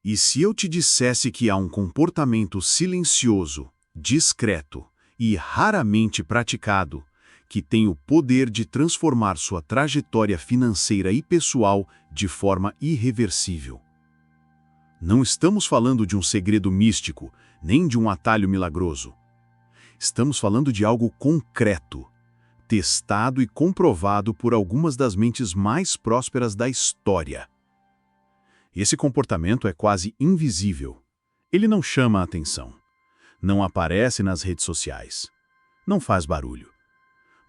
E se eu te dissesse que há um comportamento silencioso, discreto e raramente praticado, que tem o poder de transformar sua trajetória financeira e pessoal de forma irreversível? Não estamos falando de um segredo místico, nem de um atalho milagroso. Estamos falando de algo concreto, testado e comprovado por algumas das mentes mais prósperas da história. Esse comportamento é quase invisível. Ele não chama a atenção. Não aparece nas redes sociais. Não faz barulho.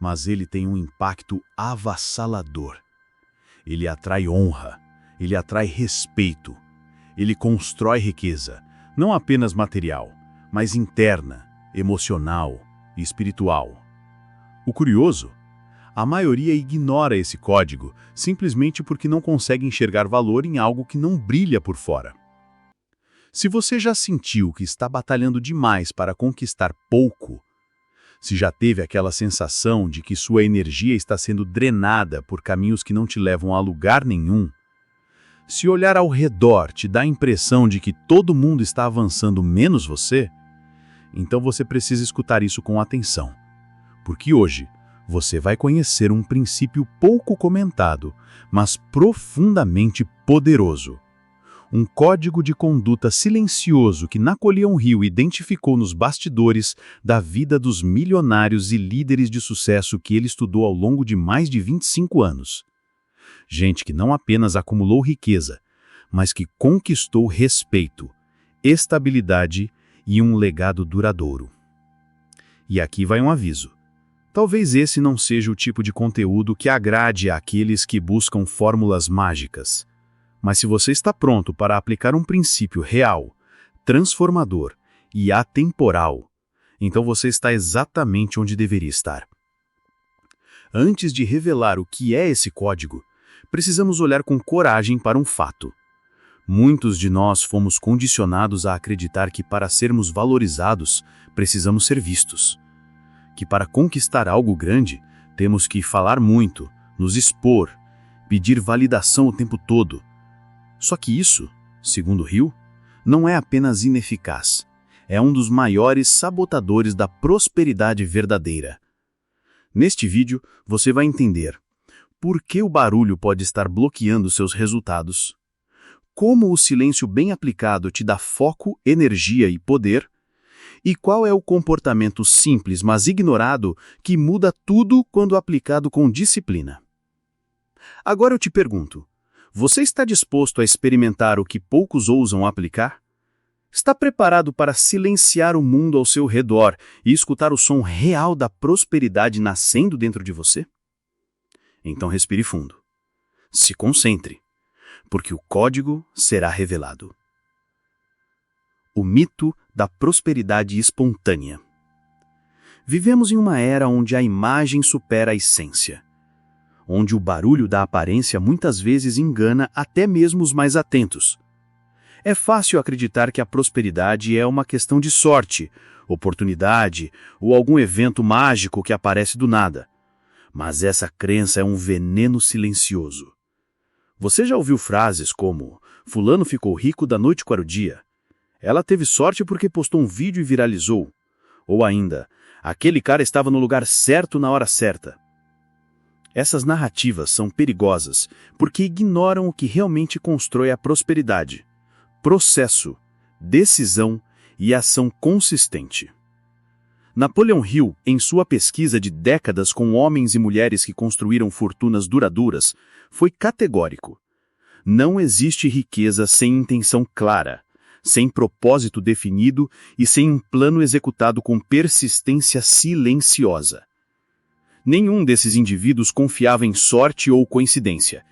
Mas ele tem um impacto avassalador. Ele atrai honra. Ele atrai respeito. Ele constrói riqueza, não apenas material, mas interna, emocional e espiritual. O curioso? A maioria ignora esse código simplesmente porque não consegue enxergar valor em algo que não brilha por fora. Se você já sentiu que está batalhando demais para conquistar pouco, se já teve aquela sensação de que sua energia está sendo drenada por caminhos que não te levam a lugar nenhum, se olhar ao redor te dá a impressão de que todo mundo está avançando menos você, então você precisa escutar isso com atenção, porque hoje você vai conhecer um princípio pouco comentado, mas profundamente poderoso. Um código de conduta silencioso que Napoleão Hill identificou nos bastidores da vida dos milionários e líderes de sucesso que ele estudou ao longo de mais de 25 anos. Gente que não apenas acumulou riqueza, mas que conquistou respeito, estabilidade e um legado duradouro. E aqui vai um aviso. Talvez esse não seja o tipo de conteúdo que agrade àqueles que buscam fórmulas mágicas. Mas se você está pronto para aplicar um princípio real, transformador e atemporal, então você está exatamente onde deveria estar. Antes de revelar o que é esse código, precisamos olhar com coragem para um fato. Muitos de nós fomos condicionados a acreditar que para sermos valorizados, precisamos ser vistos. Que para conquistar algo grande, temos que falar muito, nos expor, pedir validação o tempo todo. Só que isso, segundo Hill, não é apenas ineficaz, é um dos maiores sabotadores da prosperidade verdadeira. Neste vídeo, você vai entender por que o barulho pode estar bloqueando seus resultados, como o silêncio bem aplicado te dá foco, energia e poder, e qual é o comportamento simples, mas ignorado, que muda tudo quando aplicado com disciplina. Agora eu te pergunto, você está disposto a experimentar o que poucos ousam aplicar? Está preparado para silenciar o mundo ao seu redor e escutar o som real da prosperidade nascendo dentro de você? Então respire fundo. Se concentre, porque o código será revelado. O mito da prosperidade espontânea. Vivemos em uma era onde a imagem supera a essência, onde o barulho da aparência muitas vezes engana até mesmo os mais atentos. É fácil acreditar que a prosperidade é uma questão de sorte, oportunidade ou algum evento mágico que aparece do nada. Mas essa crença é um veneno silencioso. Você já ouviu frases como "Fulano ficou rico da noite para o dia", "Ela teve sorte porque postou um vídeo e viralizou", ou ainda "Aquele cara estava no lugar certo na hora certa"? Essas narrativas são perigosas porque ignoram o que realmente constrói a prosperidade: processo, decisão e ação consistente. Napoleão Hill, em sua pesquisa de décadas com homens e mulheres que construíram fortunas duradouras, foi categórico. Não existe riqueza sem intenção clara, sem propósito definido e sem um plano executado com persistência silenciosa. Nenhum desses indivíduos confiava em sorte ou coincidência.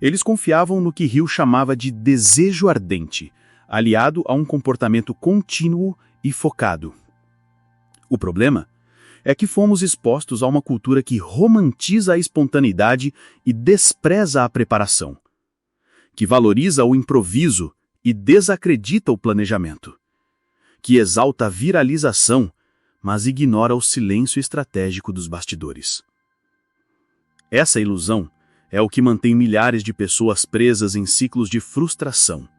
Eles confiavam no que Hill chamava de desejo ardente, aliado a um comportamento contínuo e focado. O problema é que fomos expostos a uma cultura que romantiza a espontaneidade e despreza a preparação, que valoriza o improviso e desacredita o planejamento, que exalta a viralização, mas ignora o silêncio estratégico dos bastidores. Essa ilusão é o que mantém milhares de pessoas presas em ciclos de frustração.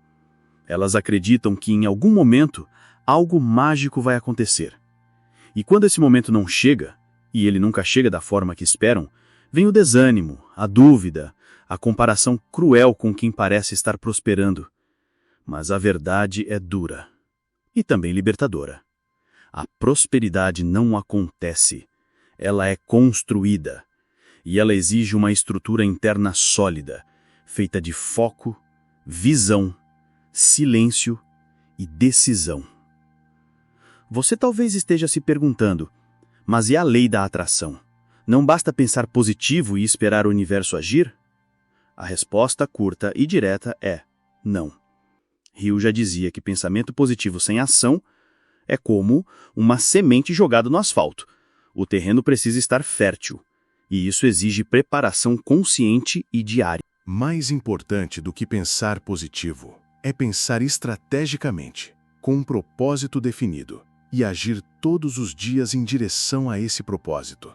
Elas acreditam que em algum momento algo mágico vai acontecer. E quando esse momento não chega, e ele nunca chega da forma que esperam, vem o desânimo, a dúvida, a comparação cruel com quem parece estar prosperando. Mas a verdade é dura e também libertadora. A prosperidade não acontece, ela é construída. E ela exige uma estrutura interna sólida, feita de foco, visão, silêncio e decisão. Você talvez esteja se perguntando, mas e a lei da atração? Não basta pensar positivo e esperar o universo agir? A resposta curta e direta é não. Hill já dizia que pensamento positivo sem ação é como uma semente jogada no asfalto. O terreno precisa estar fértil, e isso exige preparação consciente e diária. Mais importante do que pensar positivo é pensar estrategicamente, com um propósito definido, e agir todos os dias em direção a esse propósito.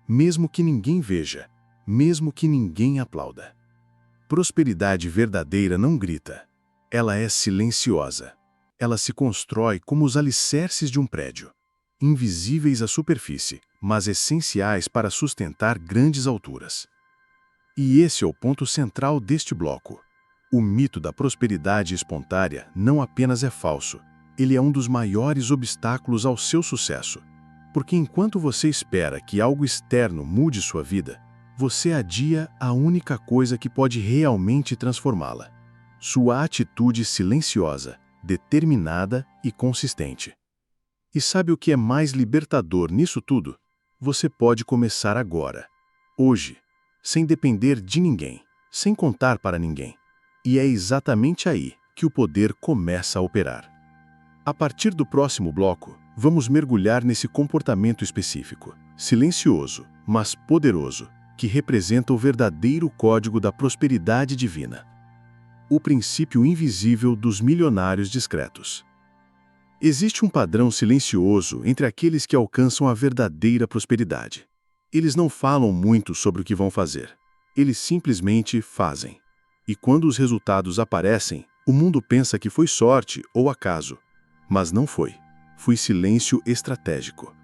Mesmo que ninguém veja, mesmo que ninguém aplauda. Prosperidade verdadeira não grita. Ela é silenciosa. Ela se constrói como os alicerces de um prédio, invisíveis à superfície, mas essenciais para sustentar grandes alturas. E esse é o ponto central deste bloco. O mito da prosperidade espontânea não apenas é falso, ele é um dos maiores obstáculos ao seu sucesso. Porque enquanto você espera que algo externo mude sua vida, você adia a única coisa que pode realmente transformá-la: sua atitude silenciosa, determinada e consistente. E sabe o que é mais libertador nisso tudo? Você pode começar agora, hoje, sem depender de ninguém, sem contar para ninguém. E é exatamente aí que o poder começa a operar. A partir do próximo bloco, vamos mergulhar nesse comportamento específico, silencioso, mas poderoso, que representa o verdadeiro código da prosperidade divina. O princípio invisível dos milionários discretos. Existe um padrão silencioso entre aqueles que alcançam a verdadeira prosperidade. Eles não falam muito sobre o que vão fazer. Eles simplesmente fazem. E quando os resultados aparecem, o mundo pensa que foi sorte ou acaso. Mas não foi. Foi silêncio estratégico.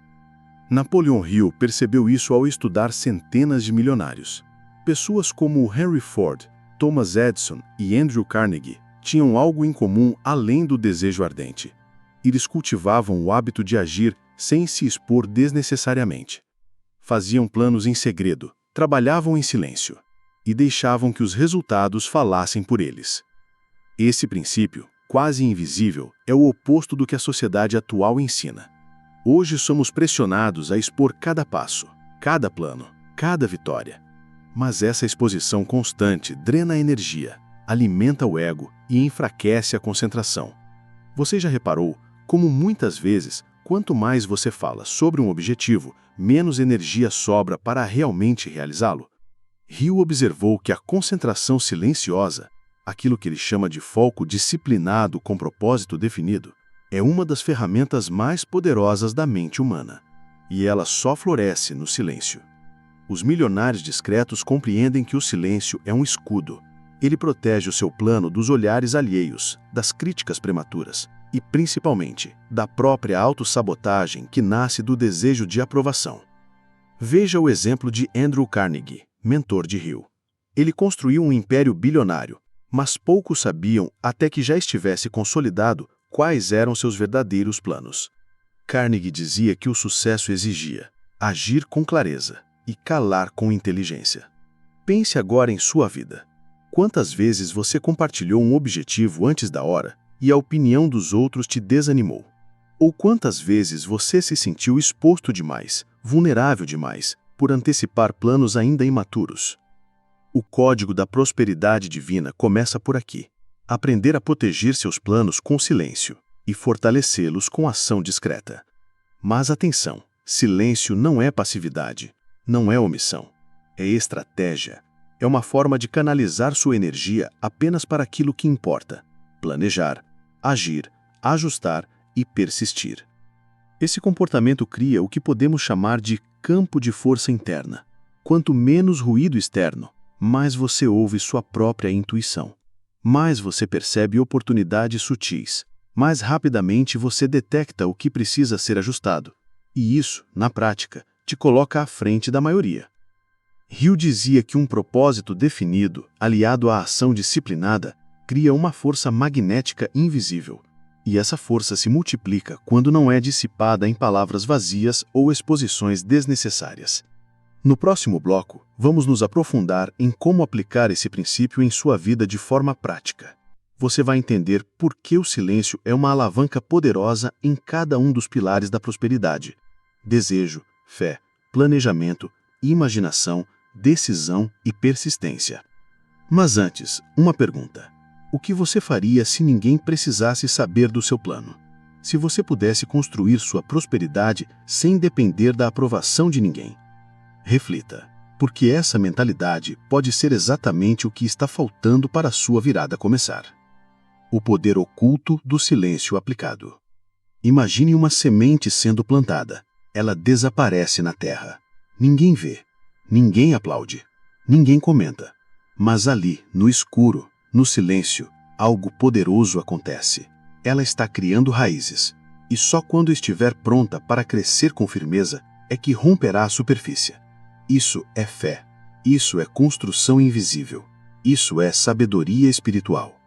Napoleon Hill percebeu isso ao estudar centenas de milionários. Pessoas como Henry Ford, Thomas Edison e Andrew Carnegie tinham algo em comum além do desejo ardente. Eles cultivavam o hábito de agir sem se expor desnecessariamente. Faziam planos em segredo, trabalhavam em silêncio e deixavam que os resultados falassem por eles. Esse princípio, quase invisível, é o oposto do que a sociedade atual ensina. Hoje somos pressionados a expor cada passo, cada plano, cada vitória. Mas essa exposição constante drena a energia, alimenta o ego e enfraquece a concentração. Você já reparou como muitas vezes, quanto mais você fala sobre um objetivo, menos energia sobra para realmente realizá-lo? Hill observou que a concentração silenciosa, aquilo que ele chama de foco disciplinado com propósito definido, é uma das ferramentas mais poderosas da mente humana. E ela só floresce no silêncio. Os milionários discretos compreendem que o silêncio é um escudo. Ele protege o seu plano dos olhares alheios, das críticas prematuras e, principalmente, da própria autossabotagem que nasce do desejo de aprovação. Veja o exemplo de Andrew Carnegie, mentor de Hill. Ele construiu um império bilionário, mas poucos sabiam, até que já estivesse consolidado, quais eram seus verdadeiros planos. Carnegie dizia que o sucesso exigia agir com clareza e calar com inteligência. Pense agora em sua vida. Quantas vezes você compartilhou um objetivo antes da hora e a opinião dos outros te desanimou? Ou quantas vezes você se sentiu exposto demais, vulnerável demais, por antecipar planos ainda imaturos? O código da prosperidade divina começa por aqui. Aprender a proteger seus planos com silêncio e fortalecê-los com ação discreta. Mas atenção, silêncio não é passividade, não é omissão, é estratégia. É uma forma de canalizar sua energia apenas para aquilo que importa: planejar, agir, ajustar e persistir. Esse comportamento cria o que podemos chamar de campo de força interna. Quanto menos ruído externo, mais você ouve sua própria intuição. mais você percebe oportunidades sutis, mais rapidamente você detecta o que precisa ser ajustado. E isso, na prática, te coloca à frente da maioria. Hill dizia que um propósito definido, aliado à ação disciplinada, cria uma força magnética invisível. E essa força se multiplica quando não é dissipada em palavras vazias ou exposições desnecessárias. No próximo bloco, vamos nos aprofundar em como aplicar esse princípio em sua vida de forma prática. Você vai entender por que o silêncio é uma alavanca poderosa em cada um dos pilares da prosperidade: desejo, fé, planejamento, imaginação, decisão e persistência. Mas antes, uma pergunta. O que você faria se ninguém precisasse saber do seu plano? Se você pudesse construir sua prosperidade sem depender da aprovação de ninguém? Reflita, porque essa mentalidade pode ser exatamente o que está faltando para a sua virada começar. O poder oculto do silêncio aplicado. Imagine uma semente sendo plantada. Ela desaparece na terra. Ninguém vê, ninguém aplaude, ninguém comenta. Mas ali, no escuro, no silêncio, algo poderoso acontece. Ela está criando raízes. E só quando estiver pronta para crescer com firmeza é que romperá a superfície. Isso é fé. Isso é construção invisível. Isso é sabedoria espiritual.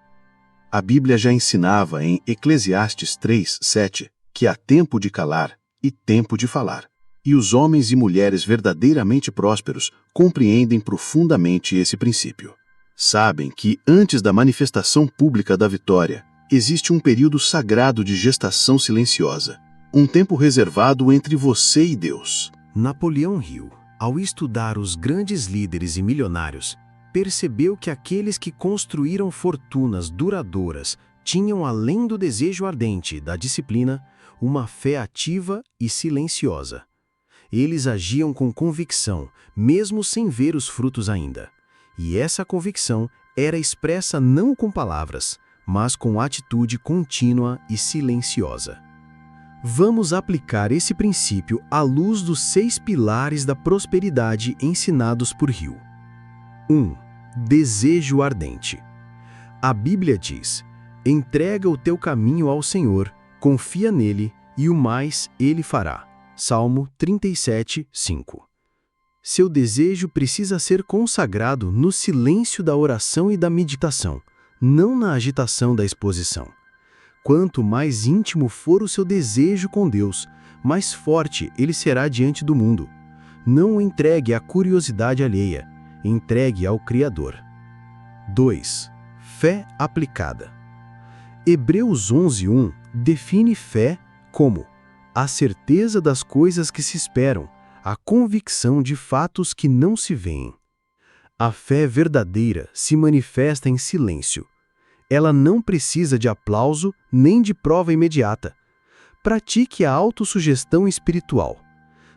A Bíblia já ensinava em Eclesiastes 3:7 que há tempo de calar e tempo de falar. E os homens e mulheres verdadeiramente prósperos compreendem profundamente esse princípio. Sabem que, antes da manifestação pública da vitória, existe um período sagrado de gestação silenciosa, um tempo reservado entre você e Deus. Napoleão Hill, ao estudar os grandes líderes e milionários, percebeu que aqueles que construíram fortunas duradouras tinham, além do desejo ardente e da disciplina, uma fé ativa e silenciosa. Eles agiam com convicção, mesmo sem ver os frutos ainda. E essa convicção era expressa não com palavras, mas com atitude contínua e silenciosa. Vamos aplicar esse princípio à luz dos 6 pilares da prosperidade ensinados por Hill. 1. Desejo ardente. A Bíblia diz: entrega o teu caminho ao Senhor, confia nele e o mais ele fará. Salmo 37:5. Seu desejo precisa ser consagrado no silêncio da oração e da meditação, não na agitação da exposição. Quanto mais íntimo for o seu desejo com Deus, mais forte ele será diante do mundo. Não o entregue à curiosidade alheia, entregue ao Criador. 2. Fé aplicada. Hebreus 11:1 define fé como a certeza das coisas que se esperam, a convicção de fatos que não se veem. A fé verdadeira se manifesta em silêncio. Ela não precisa de aplauso nem de prova imediata. Pratique a autossugestão espiritual.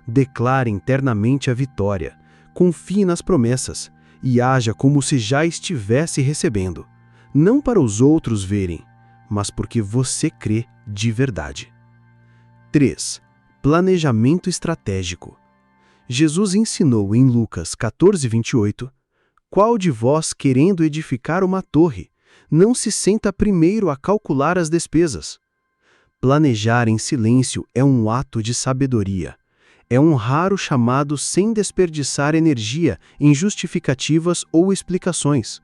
Declare internamente a vitória, confie nas promessas e haja como se já estivesse recebendo, não para os outros verem, mas porque você crê de verdade. 3. Planejamento estratégico. Jesus ensinou em Lucas 14:28, qual de vós, querendo edificar uma torre, não se senta primeiro a calcular as despesas? Planejar em silêncio é um ato de sabedoria. É um raro chamado sem desperdiçar energia em justificativas ou explicações.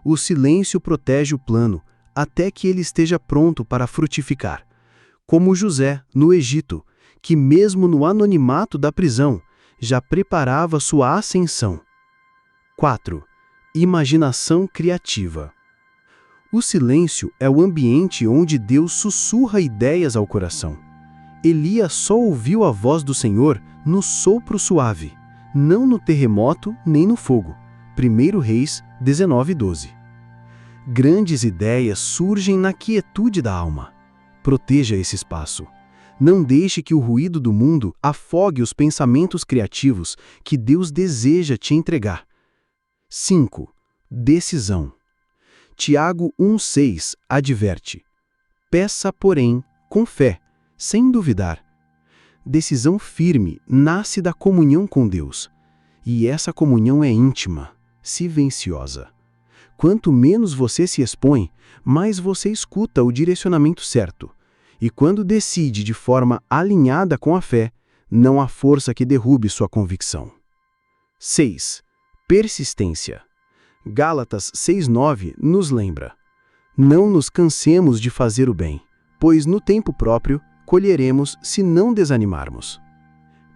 O silêncio protege o plano até que ele esteja pronto para frutificar. Como José, no Egito, que mesmo no anonimato da prisão, já preparava sua ascensão. 4. Imaginação criativa. O silêncio é o ambiente onde Deus sussurra ideias ao coração. Elias só ouviu a voz do Senhor no sopro suave, não no terremoto nem no fogo. 1 Reis 19:12. Grandes ideias surgem na quietude da alma. Proteja esse espaço. Não deixe que o ruído do mundo afogue os pensamentos criativos que Deus deseja te entregar. 5. Decisão. Tiago 1,6 adverte: peça, porém, com fé, sem duvidar. Decisão firme nasce da comunhão com Deus, e essa comunhão é íntima, silenciosa. Quanto menos você se expõe, mais você escuta o direcionamento certo. E quando decide de forma alinhada com a fé, não há força que derrube sua convicção. 6. Persistência. Gálatas 6:9 nos lembra: não nos cansemos de fazer o bem, pois no tempo próprio colheremos se não desanimarmos.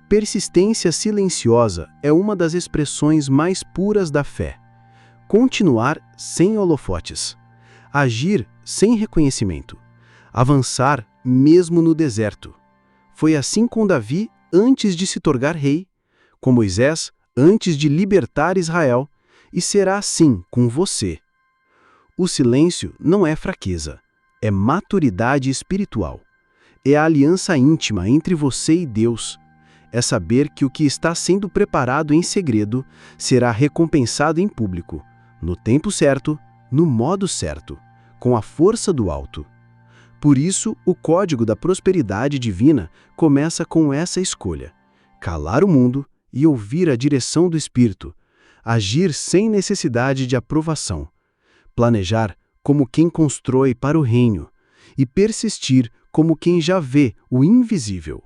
Persistência silenciosa é uma das expressões mais puras da fé. Continuar sem holofotes. Agir sem reconhecimento. Avançar mesmo no deserto. Foi assim com Davi antes de se tornar rei, com Moisés antes de libertar Israel, e será assim com você. O silêncio não é fraqueza, é maturidade espiritual. É a aliança íntima entre você e Deus. É saber que o que está sendo preparado em segredo será recompensado em público, no tempo certo, no modo certo, com a força do alto. Por isso, o código da prosperidade divina começa com essa escolha: calar o mundo e ouvir a direção do Espírito, agir sem necessidade de aprovação, planejar como quem constrói para o reino e persistir como quem já vê o invisível.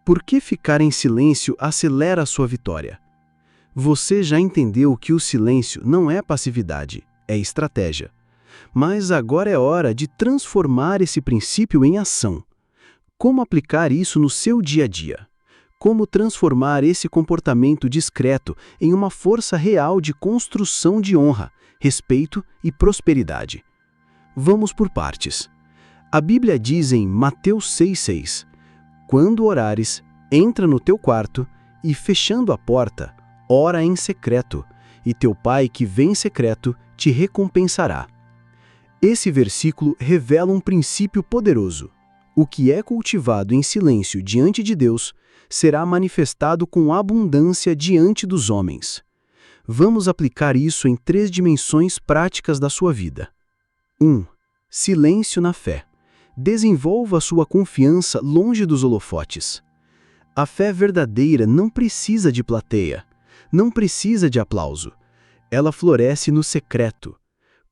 Por que ficar em silêncio acelera a sua vitória? Você já entendeu que o silêncio não é passividade, é estratégia. Mas agora é hora de transformar esse princípio em ação. Como aplicar isso no seu dia a dia? Como transformar esse comportamento discreto em uma força real de construção de honra, respeito e prosperidade? Vamos por partes. A Bíblia diz em Mateus 6,6: quando orares, entra no teu quarto e, fechando a porta, ora em secreto, e teu Pai que vê em secreto te recompensará. Esse versículo revela um princípio poderoso. O que é cultivado em silêncio diante de Deus será manifestado com abundância diante dos homens. Vamos aplicar isso em 3 dimensões práticas da sua vida. 1. Silêncio na fé. Desenvolva sua confiança longe dos holofotes. A fé verdadeira não precisa de plateia, não precisa de aplauso. Ela floresce no secreto.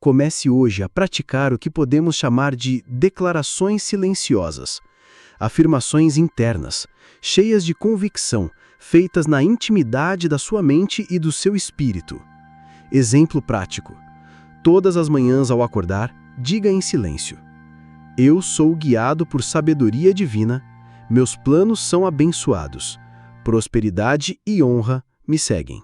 Comece hoje a praticar o que podemos chamar de declarações silenciosas, afirmações internas, cheias de convicção, feitas na intimidade da sua mente e do seu espírito. Exemplo prático. Todas as manhãs ao acordar, diga em silêncio: eu sou guiado por sabedoria divina, meus planos são abençoados, prosperidade e honra me seguem.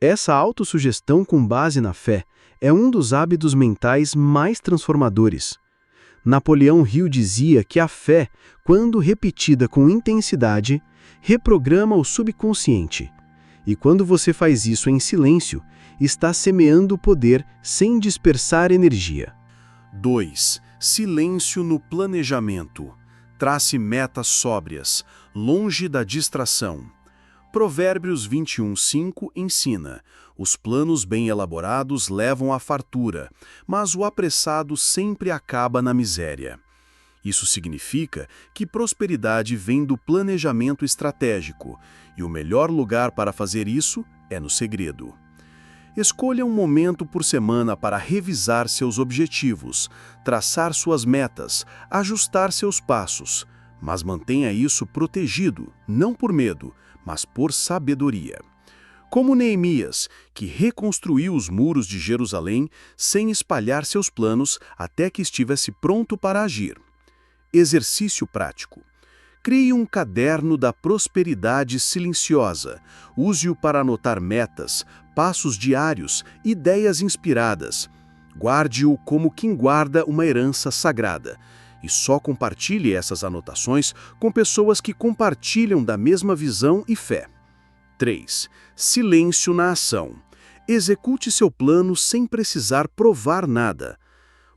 Essa autossugestão com base na fé é um dos hábitos mentais mais transformadores. Napoleão Hill dizia que a fé, quando repetida com intensidade, reprograma o subconsciente. E quando você faz isso em silêncio, está semeando o poder sem dispersar energia. 2. Silêncio no planejamento. Trace metas sóbrias, longe da distração. Provérbios 21:5 ensina: os planos bem elaborados levam à fartura, mas o apressado sempre acaba na miséria. Isso significa que prosperidade vem do planejamento estratégico, e o melhor lugar para fazer isso é no segredo. Escolha um momento por semana para revisar seus objetivos, traçar suas metas, ajustar seus passos, mas mantenha isso protegido, não por medo, mas por sabedoria. Como Neemias, que reconstruiu os muros de Jerusalém sem espalhar seus planos até que estivesse pronto para agir. Exercício prático. Crie um caderno da prosperidade silenciosa. Use-o para anotar metas, passos diários, ideias inspiradas. Guarde-o como quem guarda uma herança sagrada. E só compartilhe essas anotações com pessoas que compartilham da mesma visão e fé. 3. Silêncio na ação. Execute seu plano sem precisar provar nada.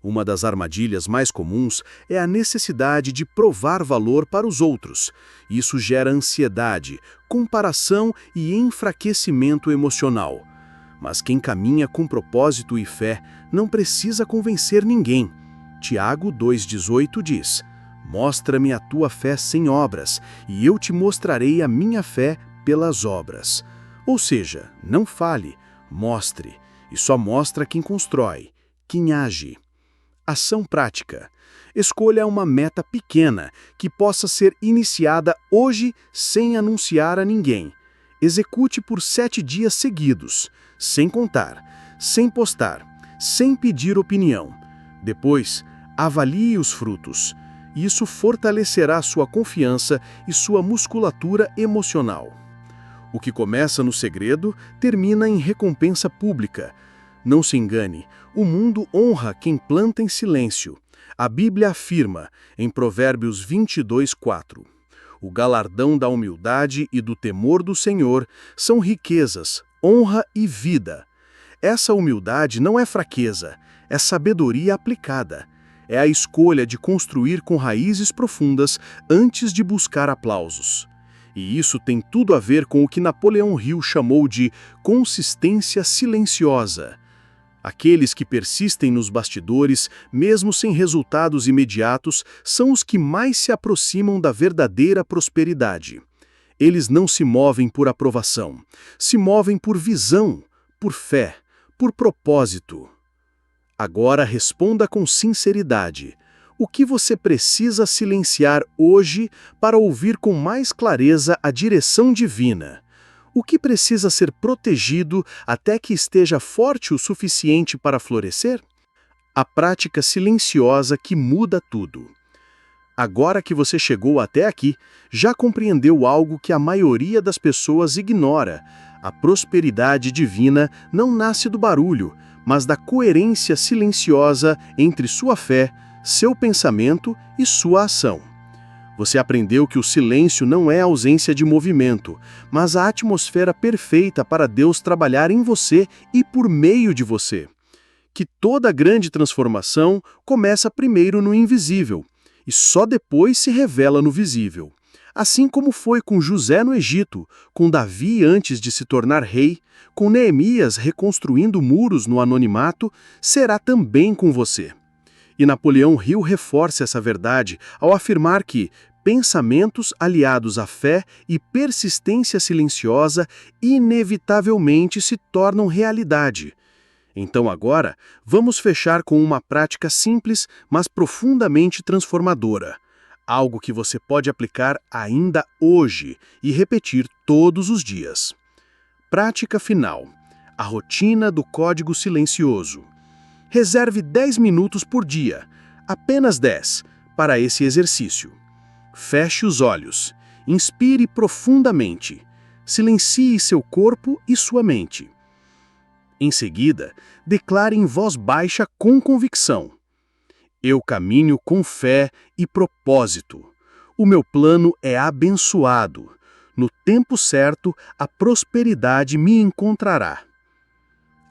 Uma das armadilhas mais comuns é a necessidade de provar valor para os outros. Isso gera ansiedade, comparação e enfraquecimento emocional. Mas quem caminha com propósito e fé não precisa convencer ninguém. Tiago 2,18 diz: mostra-me a tua fé sem obras, e eu te mostrarei a minha fé pelas obras. Ou seja, não fale, mostre. e só mostra quem constrói, quem age. Ação prática. Escolha uma meta pequena que possa ser iniciada hoje sem anunciar a ninguém. Execute por 7 dias seguidos, sem contar, sem postar, sem pedir opinião. Depois, avalie os frutos. Isso fortalecerá sua confiança e sua musculatura emocional. O que começa no segredo termina em recompensa pública. Não se engane, o mundo honra quem planta em silêncio. A Bíblia afirma, em Provérbios 22:4, o galardão da humildade e do temor do Senhor são riquezas, honra e vida. Essa humildade não é fraqueza, é sabedoria aplicada. É a escolha de construir com raízes profundas antes de buscar aplausos. E isso tem tudo a ver com o que Napoleão Hill chamou de consistência silenciosa. Aqueles que persistem nos bastidores, mesmo sem resultados imediatos, são os que mais se aproximam da verdadeira prosperidade. Eles não se movem por aprovação, se movem por visão, por fé, por propósito. Agora responda com sinceridade. O que você precisa silenciar hoje para ouvir com mais clareza a direção divina? O que precisa ser protegido até que esteja forte o suficiente para florescer? A prática silenciosa que muda tudo. Agora que você chegou até aqui, já compreendeu algo que a maioria das pessoas ignora. A prosperidade divina não nasce do barulho, mas da coerência silenciosa entre sua fé, seu pensamento e sua ação. Você aprendeu que o silêncio não é ausência de movimento, mas a atmosfera perfeita para Deus trabalhar em você e por meio de você. Que toda grande transformação começa primeiro no invisível, e só depois se revela no visível. Assim como foi com José no Egito, com Davi antes de se tornar rei, com Neemias reconstruindo muros no anonimato, será também com você. E Napoleão Hill reforça essa verdade ao afirmar que pensamentos aliados à fé e persistência silenciosa inevitavelmente se tornam realidade. Então agora, vamos fechar com uma prática simples, mas profundamente transformadora. Algo que você pode aplicar ainda hoje e repetir todos os dias. Prática final. A rotina do código silencioso. Reserve 10 minutos por dia, apenas 10, para esse exercício. Feche os olhos, inspire profundamente, silencie seu corpo e sua mente. Em seguida, declare em voz baixa com convicção: eu caminho com fé e propósito. O meu plano é abençoado. No tempo certo, a prosperidade me encontrará.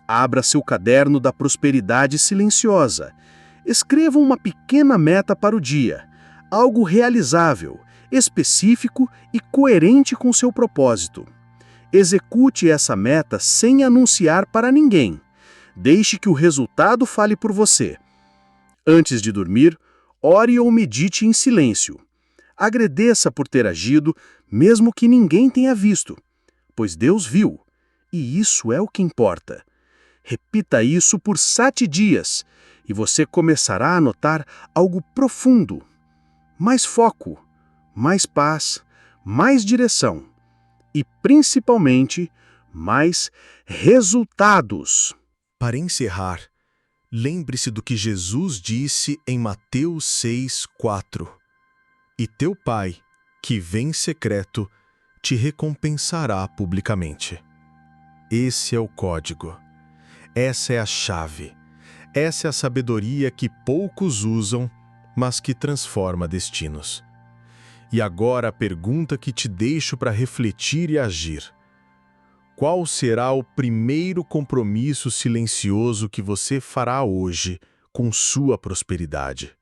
Abra seu caderno da prosperidade silenciosa. Escreva uma pequena meta para o dia. Algo realizável, específico e coerente com seu propósito. Execute essa meta sem anunciar para ninguém. Deixe que o resultado fale por você. Antes de dormir, ore ou medite em silêncio. Agradeça por ter agido, mesmo que ninguém tenha visto, pois Deus viu, e isso é o que importa. Repita isso por 7 dias, e você começará a notar algo profundo. Mais foco, mais paz, mais direção e, principalmente, mais resultados. Para encerrar, lembre-se do que Jesus disse em Mateus 6:4. E teu Pai, que vem em secreto, te recompensará publicamente. Esse é o código. Essa é a chave. Essa é a sabedoria que poucos usam, mas que transforma destinos. E agora a pergunta que te deixo para refletir e agir. Qual será o primeiro compromisso silencioso que você fará hoje com sua prosperidade?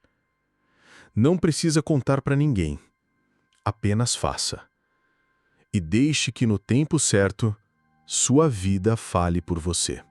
Não precisa contar para ninguém. Apenas faça. E deixe que no tempo certo, sua vida fale por você.